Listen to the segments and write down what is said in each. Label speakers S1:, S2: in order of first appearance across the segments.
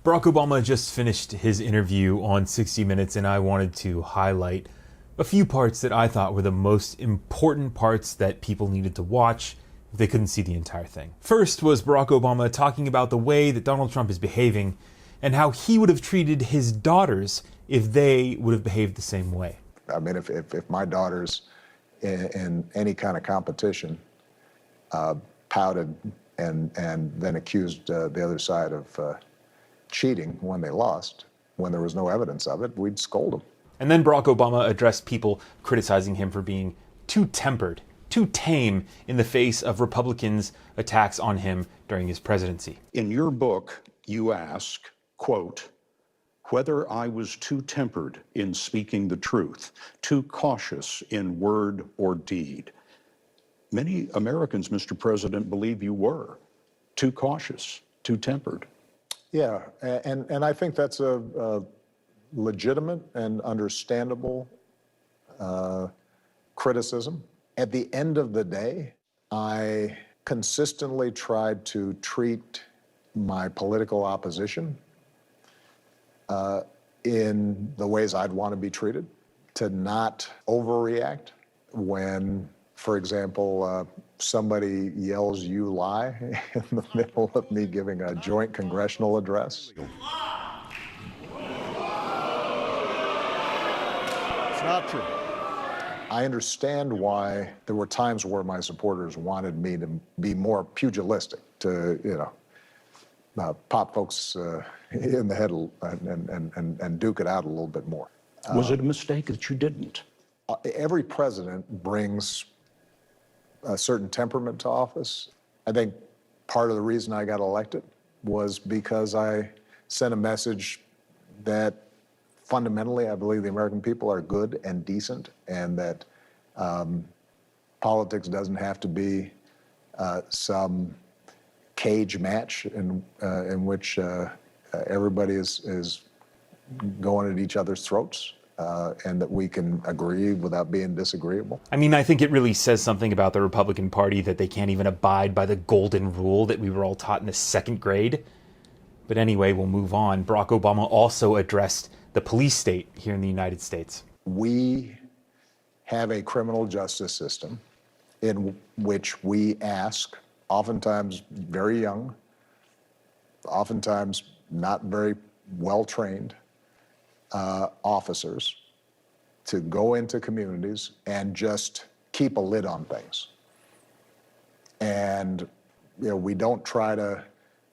S1: Barack Obama just finished his interview on 60 Minutes, and I wanted to highlight a few parts that I thought were the most important parts that people needed to watch if they couldn't see the entire thing. First was Barack Obama talking about the way that Donald Trump is behaving and how he would have treated his daughters if they would have behaved the same way.
S2: I mean, if my daughters in any kind of competition pouted and then accused the other side of cheating when they lost, when there was no evidence of it, we'd scold them.
S1: And then Barack Obama addressed people criticizing him for being too tempered, too tame in the face of Republicans' attacks on him during his presidency.
S3: In your book, you ask, quote, whether I was too tempered in speaking the truth, too cautious in word or deed. Many Americans, Mr. President, believe you were too cautious, too tempered.
S2: Yeah, and I think that's a legitimate and understandable criticism. At the end of the day, I consistently tried to treat my political opposition in the ways I'd want to be treated, to not overreact when, for example, somebody yells, "You lie," in the middle of me giving a joint congressional address.
S3: It's not true.
S2: I understand why there were times where my supporters wanted me to be more pugilistic, to, pop folks in the head and duke it out a little bit more.
S3: Was it a mistake that you didn't?
S2: Every president brings a certain temperament to office. I think part of the reason I got elected was because I sent a message that fundamentally I believe the American people are good and decent, and that politics doesn't have to be some cage match in which everybody is going at each other's throats. And that we can agree without being disagreeable.
S1: I mean, I think it really says something about the Republican Party that they can't even abide by the golden rule that we were all taught in the second grade. But anyway, we'll move on. Barack Obama also addressed the police state here in the United States.
S2: We have a criminal justice system in which we ask, oftentimes very young, oftentimes not very well-trained, officers to go into communities and just keep a lid on things. And, we don't try to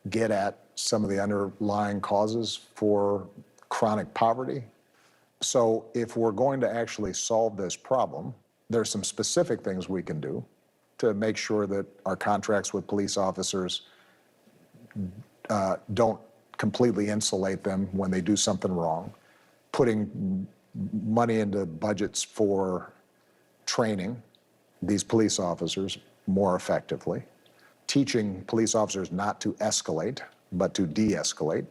S2: get at some of the underlying causes for chronic poverty. So if we're going to actually solve this problem, there's some specific things we can do to make sure that our contracts with police officers don't completely insulate them when they do something wrong. Putting money into budgets for training these police officers more effectively, teaching police officers not to escalate, but to de-escalate.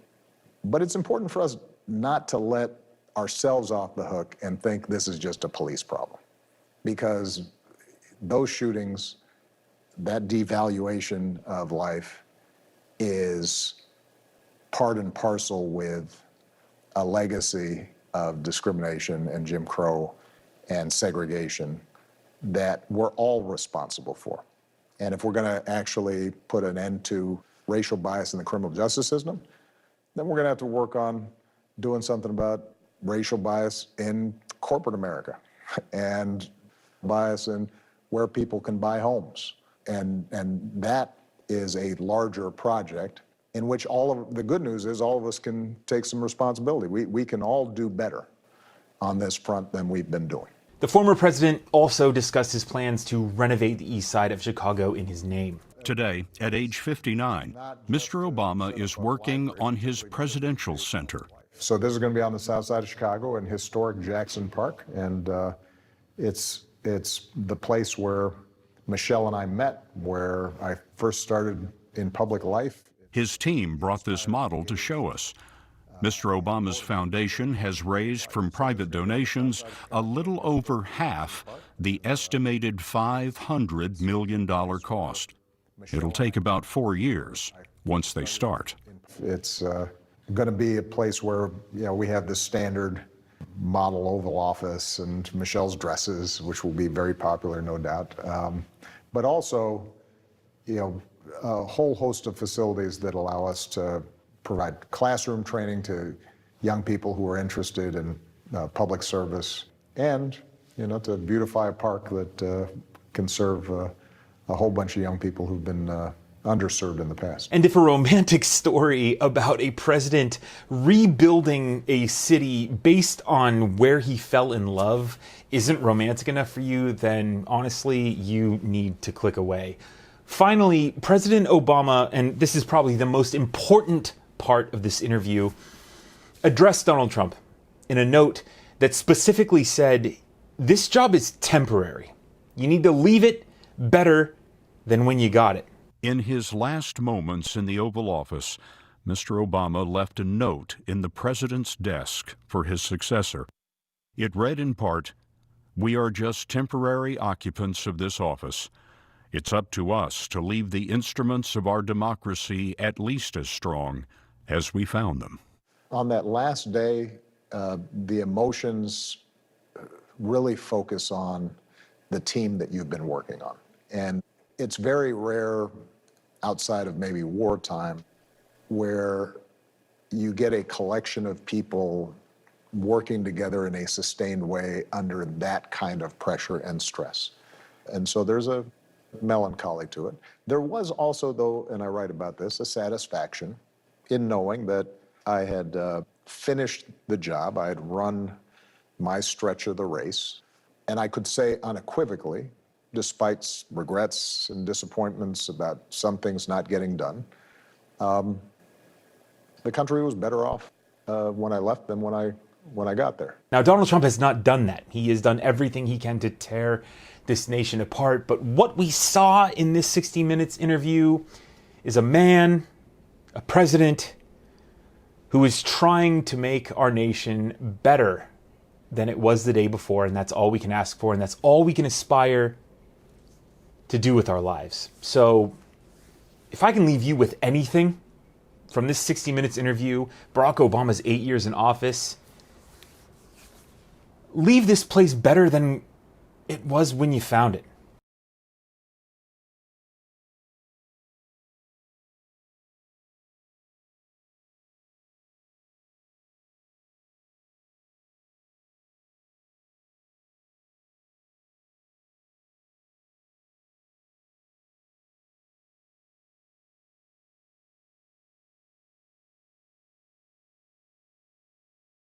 S2: But it's important for us not to let ourselves off the hook and think this is just a police problem, because those shootings, that devaluation of life is part and parcel with a legacy of discrimination and Jim Crow and segregation that we're all responsible for. And if we're going to actually put an end to racial bias in the criminal justice system, then we're going to have to work on doing something about racial bias in corporate America and bias in where people can buy homes. And that is a larger project in which the good news is all of us can take some responsibility. We can all do better on this front than we've been doing.
S1: The former president also discussed his plans to renovate the east side of Chicago in his name.
S4: Today, at age 59, Mr. Obama is working on his presidential center.
S2: So this is going to be on the south side of Chicago in historic Jackson Park, and it's the place where Michelle and I met, where I first started in public life.
S4: His team brought this model to show us. Mr. Obama's foundation has raised from private donations a little over half the estimated $500 million cost. It'll take about 4 years once they start.
S2: It's going to be a place where, we have this standard model Oval Office and Michelle's dresses, which will be very popular, no doubt. But also, a whole host of facilities that allow us to provide classroom training to young people who are interested in public service, and to beautify a park that can serve a whole bunch of young people who've been underserved in the past.
S1: And if a romantic story about a president rebuilding a city based on where he fell in love isn't romantic enough for you, then honestly, you need to click away. Finally, President Obama, and this is probably the most important part of this interview, addressed Donald Trump in a note that specifically said, this job is temporary. You need to leave it better than when you got it.
S4: In his last moments in the Oval Office, Mr. Obama left a note in the president's desk for his successor. It read in part, "We are just temporary occupants of this office. It's up to us to leave the instruments of our democracy at least as strong as we found them."
S2: On that last day, the emotions really focus on the team that you've been working on. And it's very rare outside of maybe wartime where you get a collection of people working together in a sustained way under that kind of pressure and stress. And so there's a melancholy to it. There was also, though, and I write about this, a satisfaction in knowing that I had finished the job. I had run my stretch of the race. And I could say unequivocally, despite regrets and disappointments about some things not getting done, the country was better off when I left than when I got there.
S1: Now, Donald Trump has not done that. He has done everything he can to tear this nation apart. But what we saw in this 60 Minutes interview is a man, a president, who is trying to make our nation better than it was the day before. And that's all we can ask for. And that's all we can aspire to do with our lives. So if I can leave you with anything from this 60 Minutes interview, Barack Obama's 8 years in office, leave this place better than it was when you found it.